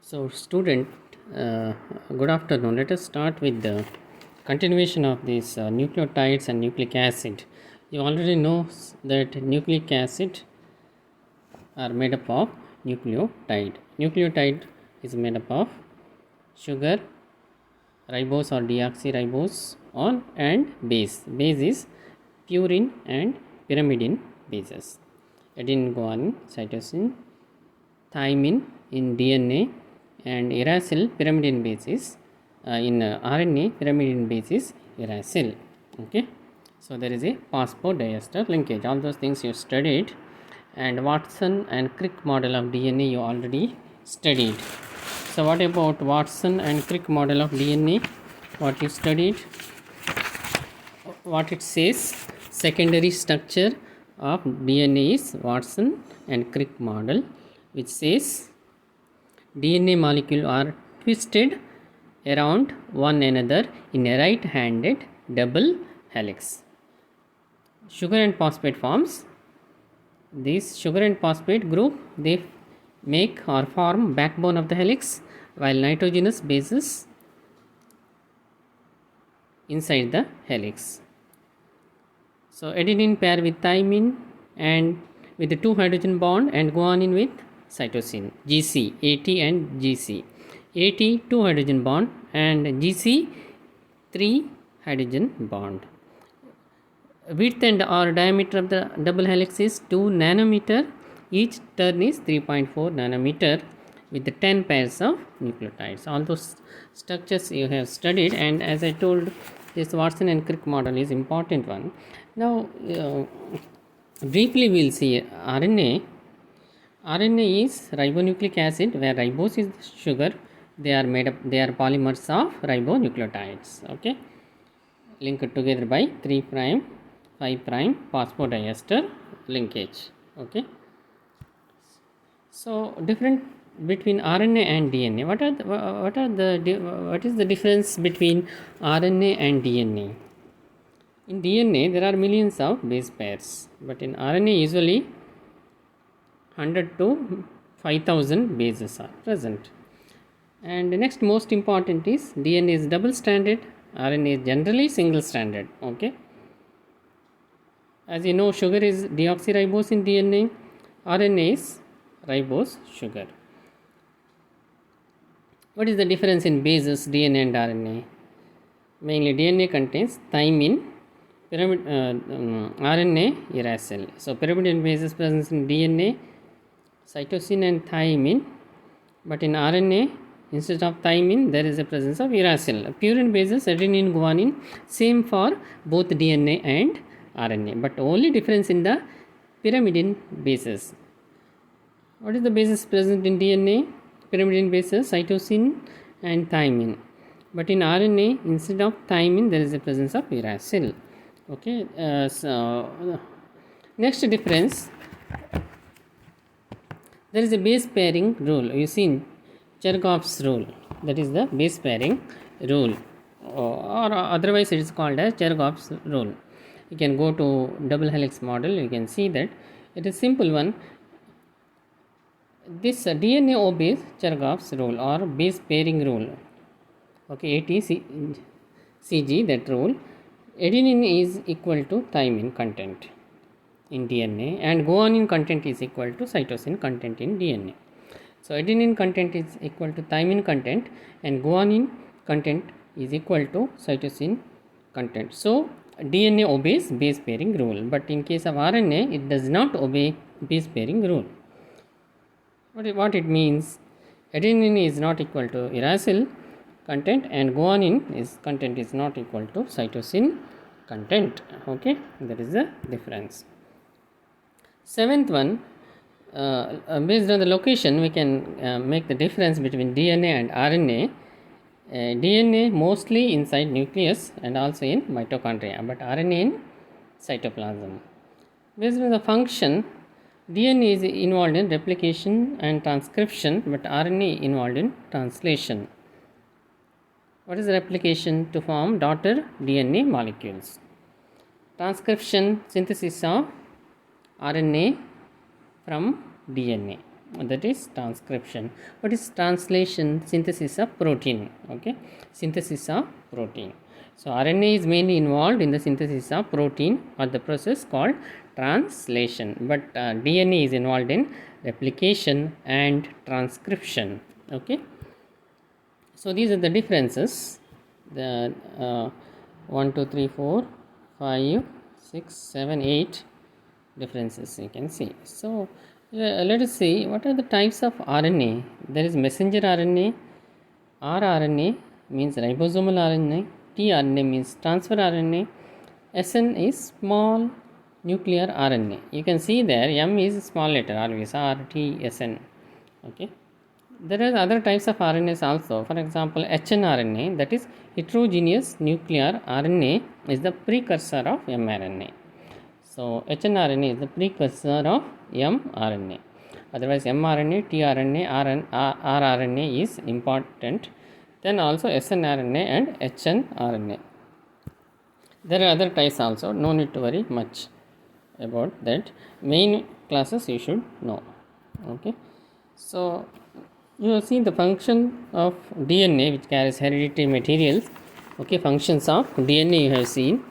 So, student, good afternoon. Let us start with the continuation of these nucleotides and nucleic acid. You already know that nucleic acid are made up of nucleotide. Nucleotide is made up of sugar, ribose or deoxyribose, on and base. Base is purine and pyrimidine bases. Adenine, guanine, cytosine, thymine in DNA, and uracil pyrimidine basis in RNA pyrimidine basis uracil. Okay, so there is a phosphodiester linkage. All those things you studied, and Watson and Crick model of DNA you already studied. So what about Watson and Crick model of DNA? What you studied? What it says? Secondary structure of DNA is Watson and Crick model, which says DNA molecule are twisted around one another in a right-handed double helix. Sugar and phosphate forms. This sugar and phosphate group, they make or form backbone of the helix, while nitrogenous bases inside the helix. So adenine pair with thymine and with the 2 hydrogen bond, and guanine with cytosine, GC, AT and GC. AT 2 hydrogen bond and GC 3 hydrogen bond. Width and or diameter of the double helix is 2 nanometer. Each turn is 3.4 nanometer with the 10 pairs of nucleotides. All those structures you have studied, and as I told, this Watson and Crick model is important one. Now briefly we will see RNA. RNA is ribonucleic acid, where ribose is sugar. They are made up, they are polymers of ribonucleotides. Okay, linked together by 3 prime 5 prime phosphodiester linkage. Okay, so different between RNA and DNA. What is the difference between RNA and DNA? In DNA there are millions of base pairs, but in RNA usually 100 to 5000 bases are present. And the next most important is DNA is double stranded, RNA is generally single stranded. Okay, as you know, sugar is deoxyribose in DNA, RNA is ribose sugar. What is the difference in bases DNA and RNA? Mainly DNA contains thymine, RNA uracil. So pyrimidine bases present in DNA, cytosine and thymine, but in RNA instead of thymine there is a presence of uracil. Purine bases adenine, guanine, same for both DNA and RNA, but only difference in the pyrimidine bases. What is the bases present in DNA? Pyrimidine bases cytosine and thymine, but in RNA instead of thymine there is a presence of uracil. Okay, so next difference, there is a base pairing rule. You see Chergaff's rule, that is the base pairing rule, or otherwise it is called as Chergaff's rule. You can go to double helix model, you can see that it is simple one. This DNA obeys Chergaff's rule or base pairing rule. Okay, ATCG, that rule. Adenine is equal to thymine content in DNA, and guanine content is equal to cytosine content in DNA. So adenine content is equal to thymine content, and guanine content is equal to cytosine content. So DNA obeys base pairing rule, but in case of RNA it does not obey base pairing rule. What it means? Adenine is not equal to uracil content, and guanine content is not equal to cytosine content. Okay, that is the difference. Seventh one, based on the location we can make the difference between DNA and RNA. DNA mostly inside nucleus and also in mitochondria, but RNA in cytoplasm. Based on the function, DNA is involved in replication and transcription, but RNA involved in translation. What is replication? To form daughter DNA molecules. Transcription, synthesis of RNA from DNA. that is transcription. What is translation? Synthesis of protein. Okay, synthesis of protein. So RNA is mainly involved in the synthesis of protein or the process called translation, but DNA is involved in replication and transcription. Okay, so these are the differences. The 1 2 3 4 5 6 7 8 differences you can see. So let us see what are the types of RNA. There is messenger RNA, rRNA means ribosomal RNA, tRNA means transfer RNA, SN is small nuclear RNA. You can see there M is small letter always, R, T, SN. Okay. There are other types of RNAs also. For example, hnRNA, that is heterogeneous nuclear RNA, is the precursor of mRNA. So hnRNA is the precursor of mRNA. Otherwise, mRNA, tRNA, rRNA is important. Then also snRNA and hnRNA. There are other types also. No need to worry much about that. Main classes you should know. Okay. So you have seen the function of DNA, which carries hereditary materials. Okay, functions of DNA you have seen.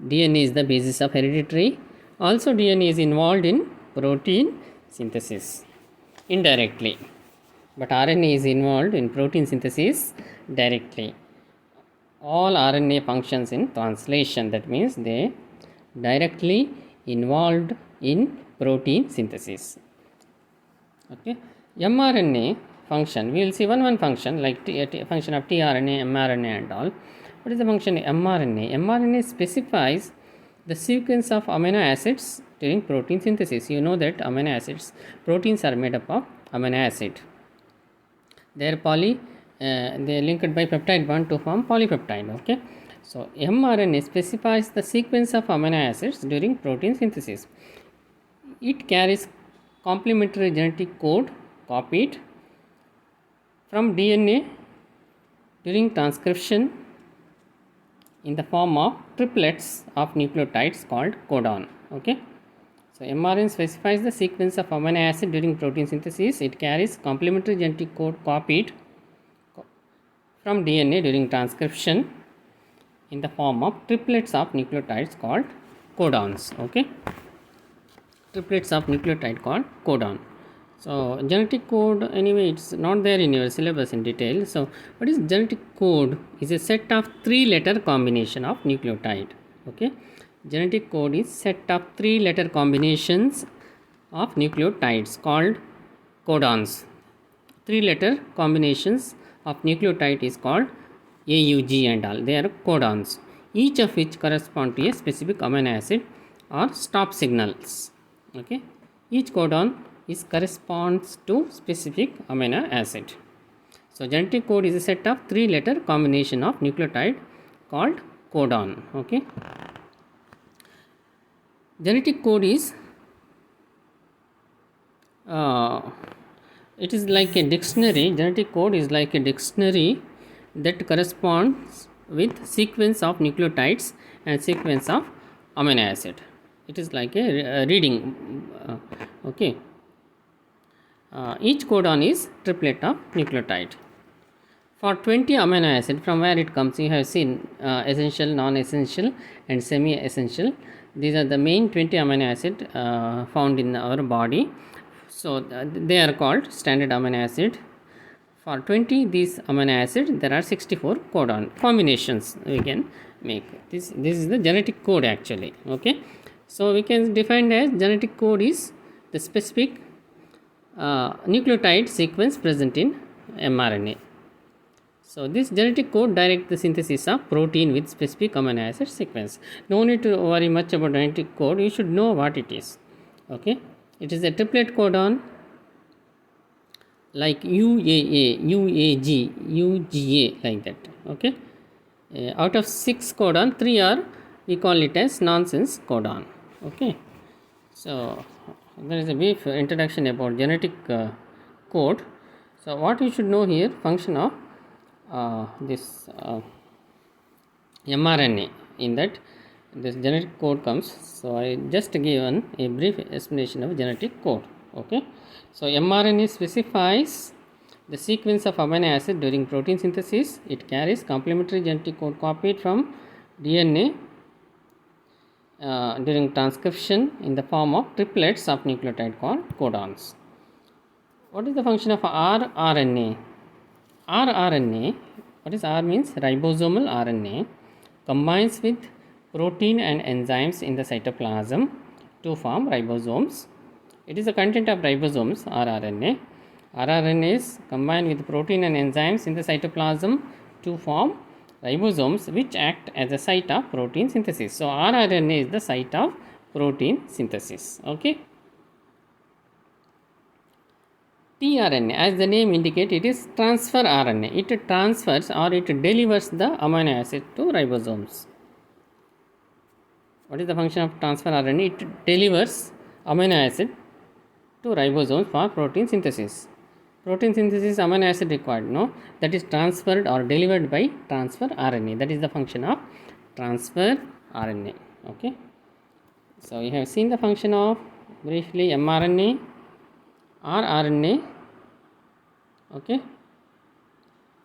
DNA is the basis of hereditary. Also, DNA is involved in protein synthesis indirectly, but RNA is involved in protein synthesis directly. All RNA functions in translation, that means they directly involved in protein synthesis. Okay, mRNA function, we will see one function like function of tRNA, mRNA and all. What is the function mRNA? mRNA specifies the sequence of amino acids during protein synthesis. You know that amino acids, proteins are made up of amino acid. They are they are linked by peptide bond to form polypeptide. Okay, so mRNA specifies the sequence of amino acids during protein synthesis. It carries complementary genetic code copied from DNA during transcription in the form of triplets of nucleotides called codon. Okay, so mRNA specifies the sequence of amino acid during protein synthesis. It carries complementary genetic code copied from DNA during transcription in the form of triplets of nucleotides called codons. Okay, triplets of nucleotide called codon. So genetic code, anyway, it's not there in your syllabus in detail. So what is genetic code? Is a set of 3-letter combination of nucleotide. Okay, genetic code is set of 3-letter combinations of nucleotides called codons. 3-letter combinations of nucleotide is called AUG and all. They are codons, each of which correspond to a specific amino acid or stop signals. Okay, each codon is corresponds to specific amino acid. So genetic code is a set of 3-letter combination of nucleotide called codon. Okay, genetic code is it is like a dictionary. Genetic code is like a dictionary that corresponds with sequence of nucleotides and sequence of amino acid. It is like a reading. Okay, each codon is triplet of nucleotide. For 20 amino acid, from where it comes, you have seen essential, non-essential and semi-essential. These are the main 20 amino acid found in our body. So they are called standard amino acid. For 20 these amino acid, there are 64 codon combinations we can make. This is the genetic code actually. Okay, so we can define as genetic code is the specific nucleotide sequence present in mRNA. So this genetic code directs the synthesis of protein with specific amino acid sequence. No need to worry much about genetic code. You should know what it is. Okay, it is a triplet codon like UAA, UAG, UGA, like that. Okay, out of 6 codon, 3 are, we call it as nonsense codon. Okay, so there is a brief introduction about genetic code. So what you should know here, function of this mRNA, in that this genetic code comes. So I just given a brief explanation of genetic code. Okay, so mRNA specifies the sequence of amino acid during protein synthesis. It carries complementary genetic code copied from DNA during transcription in the form of triplets of nucleotide called codons. What is the function of rRNA? rRNA, what is R means? Ribosomal RNA, combines with protein and enzymes in the cytoplasm to form ribosomes. It is the content of ribosomes, rRNA. rRNAs combine with protein and enzymes in the cytoplasm to form ribosomes, which act as a site of protein synthesis. So, rRNA is the site of protein synthesis. Okay. tRNA, as the name indicates, it is transfer RNA. It transfers or it delivers the amino acid to ribosomes. What is the function of transfer RNA? It delivers amino acid to ribosomes for protein synthesis. Protein synthesis amino acid required, no, that is transferred or delivered by transfer RNA. That is the function of transfer RNA. Okay. So, you have seen the function of briefly mRNA, rRNA. Okay,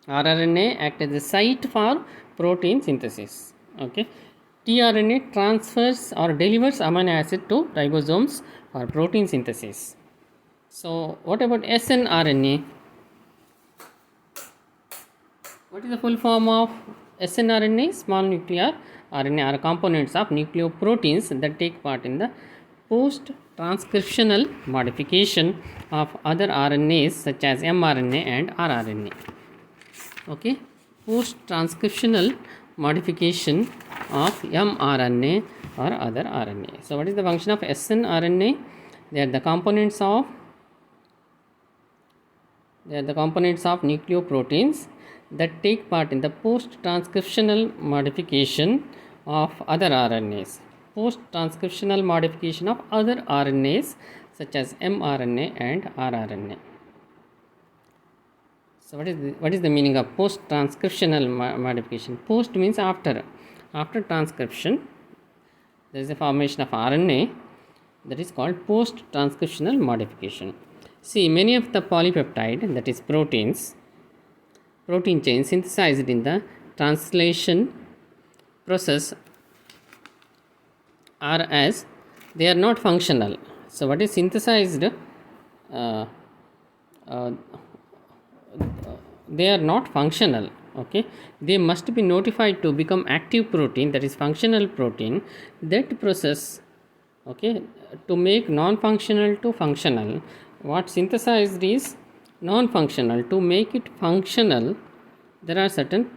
rRNA act as a site for protein synthesis. Okay, tRNA transfers or delivers amino acid to ribosomes for protein synthesis. So, what about snRNA? What is the full form of snRNA? Small nuclear RNA are components of nucleoproteins that take part in the post-transcriptional modification of other RNAs such as mRNA and rRNA. Okay, post-transcriptional modification of mRNA or other RNA. So, what is the function of snRNA? They are the components of nucleoproteins that take part in the post-transcriptional modification of other RNAs. Post-transcriptional modification of other RNAs such as mRNA and rRNA. So, what is the meaning of post-transcriptional modification? Post means after. After transcription, there is a formation of RNA that is called post-transcriptional modification. See, many of the polypeptide, that is protein chains synthesized in the translation process are as they are not functional. So, what is synthesized? They are not functional. Okay, they must be notified to become active protein, that is functional protein. That process, okay, to make non-functional to functional. What synthesized is non-functional. To make it functional, there are certain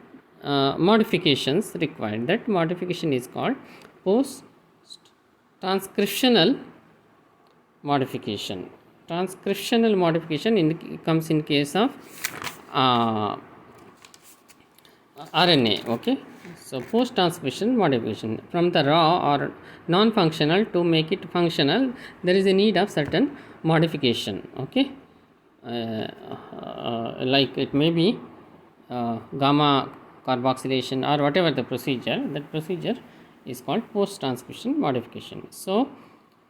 modifications required. That modification is called post-transcriptional modification. Transcriptional modification comes in case of RNA. Okay, so post-transcription modification from the raw or non-functional to make it functional, there is a need of certain modification. Okay, like it may be gamma carboxylation or whatever the procedure. That procedure is called post-transcription modification. So,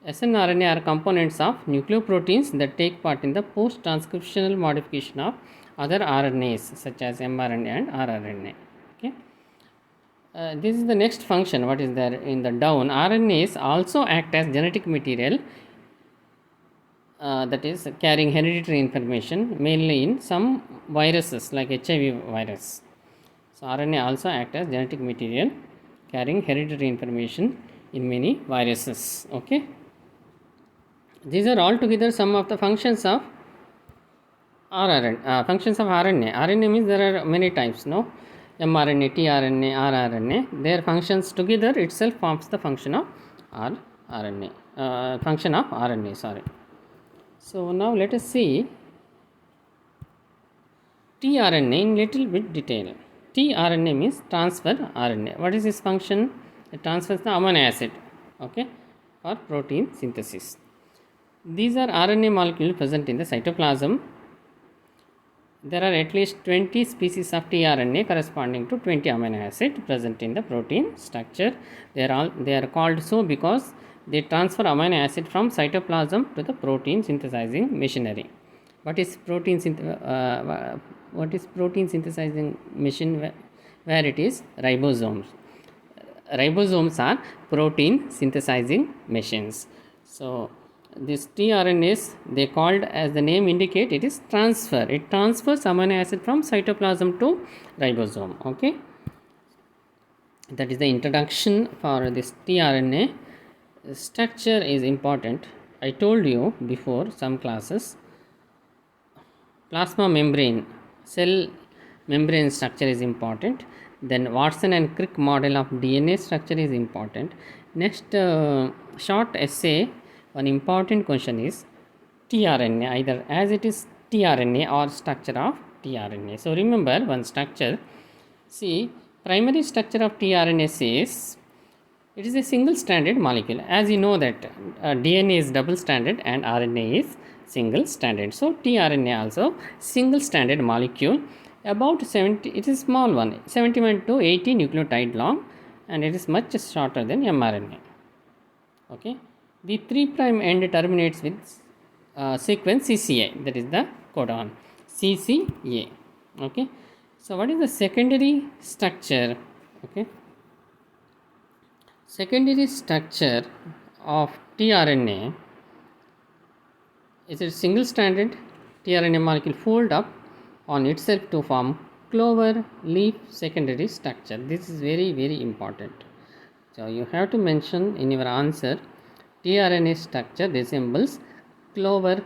snRNA are components of nucleoproteins that take part in the post-transcriptional modification of other RNAs such as mRNA and rRNA. Okay. This is the next function. What is there in the down? RNAs also act as genetic material, that is carrying hereditary information, mainly in some viruses like HIV virus. So, RNA also act as genetic material carrying hereditary information in many viruses. Okay. These are altogether some of the functions of RNA. RNA means there are many types, no? mRNA, tRNA, rRNA. Their functions together itself forms the function of RNA. Sorry. So, now let us see tRNA in little bit detail. tRNA means transfer RNA. What is its function? It transfers the amino acid, okay, for protein synthesis. These are RNA molecules present in the cytoplasm. There are at least 20 species of tRNA corresponding to 20 amino acid present in the protein structure. They are called so because they transfer amino acid from cytoplasm to the protein synthesizing machinery. What is protein synthesizing machine? Where it is ribosomes. Ribosomes are protein synthesizing machines. So this tRNAs, they called, as the name indicate, it is transfer. It transfers amino acid from cytoplasm to ribosome. Okay, that is the introduction for this tRNA. Structure is important. I told you before some classes, plasma membrane, cell membrane structure is important. Then Watson and Crick model of DNA structure is important. Next short essay, one important question is tRNA, either as it is tRNA or structure of tRNA. So remember one structure. See, primary structure of tRNA says it is a single stranded molecule. As you know that DNA is double stranded and RNA is single stranded. So tRNA also single stranded molecule, about 70, it is small one, 71 to 80 nucleotide long, and it is much shorter than mRNA. Okay, the 3' end terminates with sequence CCA, that is the codon CCA. Okay, so what is the secondary structure? Okay, secondary structure of tRNA is a single stranded tRNA molecule fold up on itself to form clover leaf secondary structure. This is very important. So you have to mention in your answer, tRNA structure resembles clover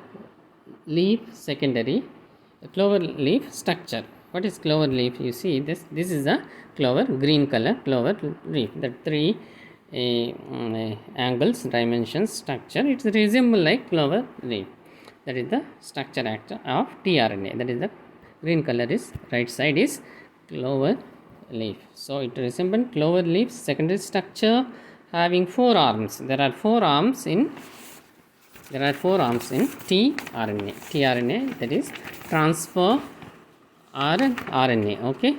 leaf secondary, clover leaf structure. What is clover leaf? You see this is a clover, green color clover leaf. The three angles, dimensions, structure, it resembles like clover leaf. That is the structure of tRNA. That is the green color is right side is clover leaf. So it resembles clover leaf secondary structure having 4 arms. There are 4 arms in tRNA. tRNA, that is transfer RNA. Okay,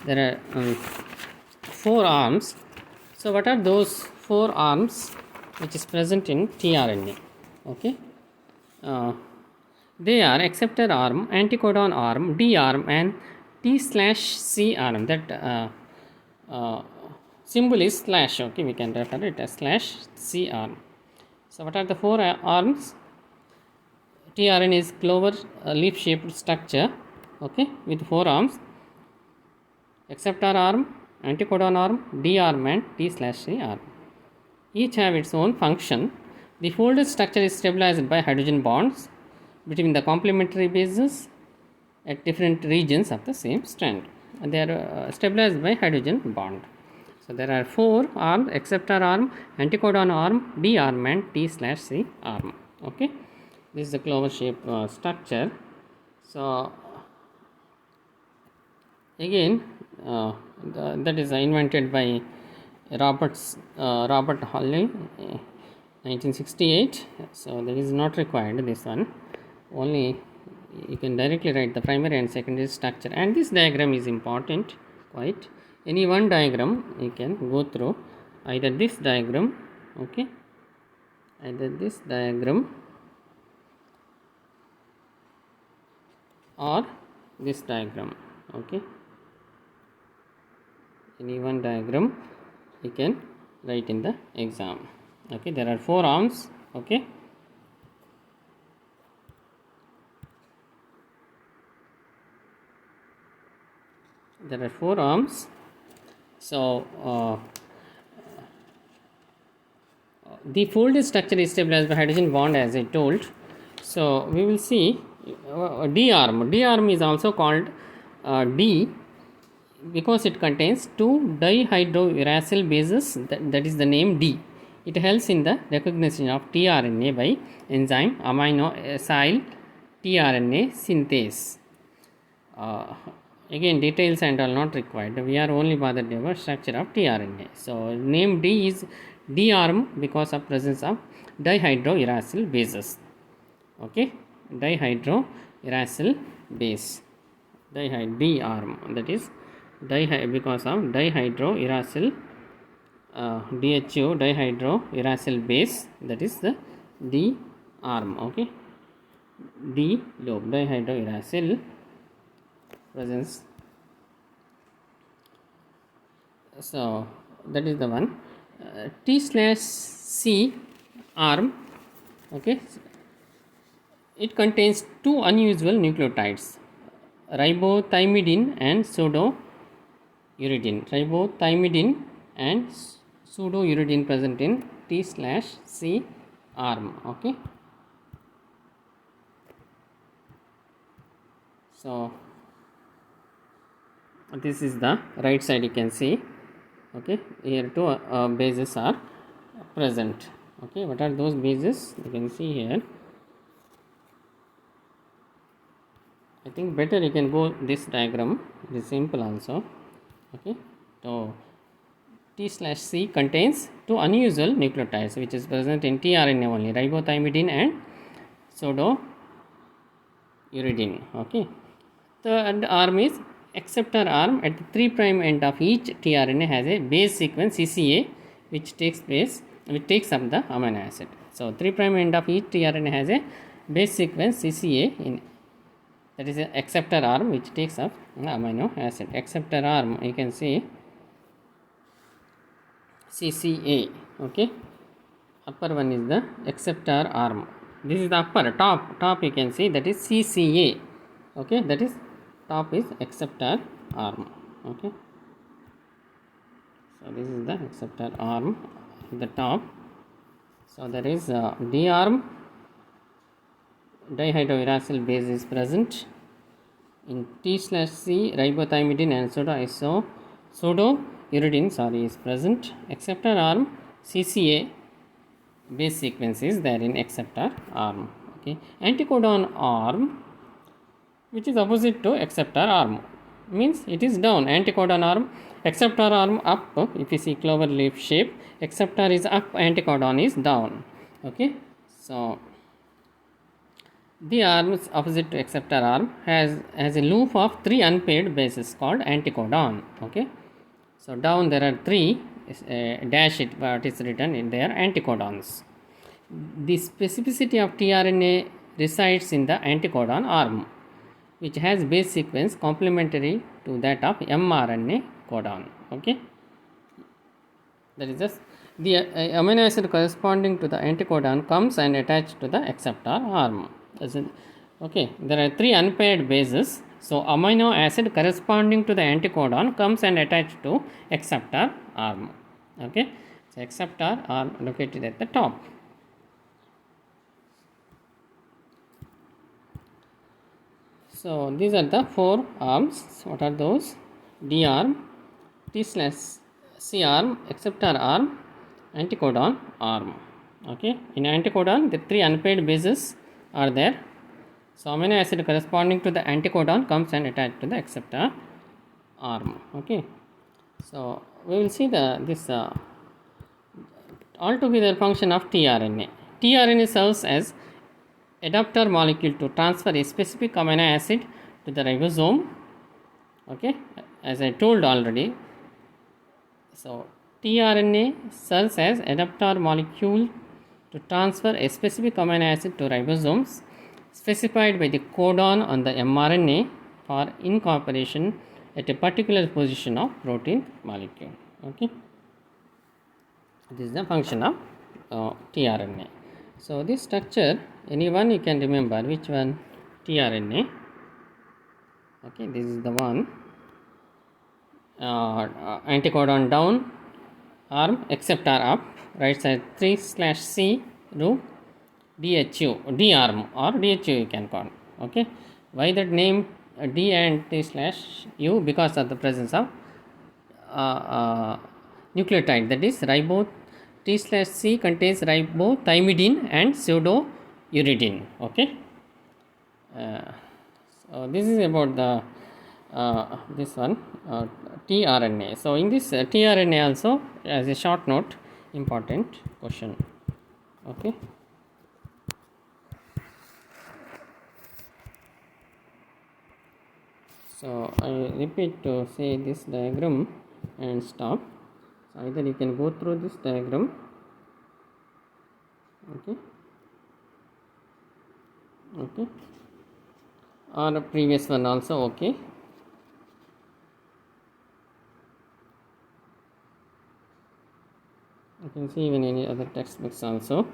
there are 4 arms. So what are those 4 arms which is present in tRNA? Okay, they are acceptor arm, anticodon arm, D arm, and T/C arm. That symbol is slash. Okay, we can refer it as /C arm. So what are the 4 arms? tRNA is clover leaf shaped structure. Okay, with 4 arms: acceptor arm, anticodon arm, D arm, and T/C arm. Each have its own function. The folded structure is stabilized by hydrogen bonds between the complementary bases at different regions of the same strand. They are stabilized by hydrogen bond. So there are 4 arms: acceptor arm, anticodon arm, D arm, and T/C arm. Okay, this is the clover shape structure. So again, that is invented by Robert Halley, 1968. So that is not required, this one. Only you can directly write the primary and secondary structure, and this diagram is important. Quite any one diagram you can go through, either this diagram, okay, either this diagram or this diagram. Okay, any one diagram you can write in the exam. Okay, there are 4 arms. Okay, there are 4 arms. So the folded structure is stabilized by hydrogen bond, as I told. So we will see D arm. D arm is also called D because it contains 2 dihydrouracil bases. That is the name D. It helps in the recognition of tRNA by enzyme amino acyl tRNA synthase. Again, details and all not required. We are only bothered about structure of tRNA. So name D is D arm because of presence of dihydrouracil bases. Okay, dihydrouracil base, D arm, that is because of dihydrouracil DHO dihydrouracil base, that is the D arm. Okay, D lobe dihydrouracil presence. So that is the one. T slash C arm. Okay, it contains two unusual nucleotides, ribothiamidine and pseudouridine. Ribothiamidine and pseudouridine present in T slash C arm. Okay, so this is the right side, you can see. Okay, here two bases are present. Okay, what are those bases? You can see here. I think better you can go this diagram. It is simple also. Okay, so T slash C contains two unusual nucleotides which is present in tRNA only, ribothiamidine and pseudouridine. Okay, the arm is acceptor arm. At the 3' end of each tRNA has a base sequence CCA which takes up the amino acid. So 3' end of each tRNA has a base sequence CCA, that is an acceptor arm which takes up the amino acid. Acceptor arm, you can see CCA. Okay, upper one is the acceptor arm. This is the upper top you can see, that is CCA. Okay, that is top is acceptor arm. Okay, so this is the acceptor arm at the top. So there is D arm, dihydrouracil base is present in T slash C, ribothiamidine and pseudouridine is present. Acceptor arm CCA base sequence is there in acceptor arm. Okay, anticodon arm, which is opposite to acceptor arm, means it is down. Anticodon arm, acceptor arm up. If you see clover leaf shape, acceptor is up, anticodon is down. Okay, so the arm is opposite to acceptor arm has a loop of 3 unpaired bases called anticodon. Okay, so down there are 3 dash it, but it's written in there anticodons. The specificity of tRNA resides in the anticodon arm, which has base sequence complementary to that of mRNA codon. Okay, that is just the amino acid corresponding to the anticodon comes and attached to the acceptor arm. Okay, there are 3 unpaired bases, so amino acid corresponding to the anticodon comes and attached to acceptor arm. Okay, so acceptor arm located at the top. So these are the 4 arms. What are those? D arm, T slash C arm, acceptor arm, anticodon arm. Okay, in anticodon the 3 unpaired bases are there. So amino acid corresponding to the anticodon comes and attached to the acceptor arm. Okay, so we will see this altogether function of tRNA. tRNA serves as adapter molecule to transfer a specific amino acid to the ribosome. Okay, as I told already. So tRNA serves as adapter molecule to transfer a specific amino acid to ribosomes specified by the codon on the mRNA for incorporation at a particular position of protein molecule. Okay, this is the function of tRNA. So this structure, anyone you can remember, which one? tRNA. Okay, this is the one. Anticodon down, arm, acceptor up, right side 3 slash C root DHU, D arm or DHU you can call. Okay, why that name D and T slash U? Because of the presence of nucleotide, that is ribo. T slash C contains ribothiamidine and pseudouridine. Okay, so this is about the this one tRNA. So in this tRNA also, as a short note, important question. Okay. So I repeat to say this diagram and stop. So either you can go through this diagram, okay, or the previous one also, okay. You can see even any other textbooks also.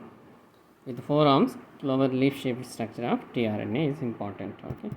With 4 arms, clover leaf shaped structure of tRNA is important, okay.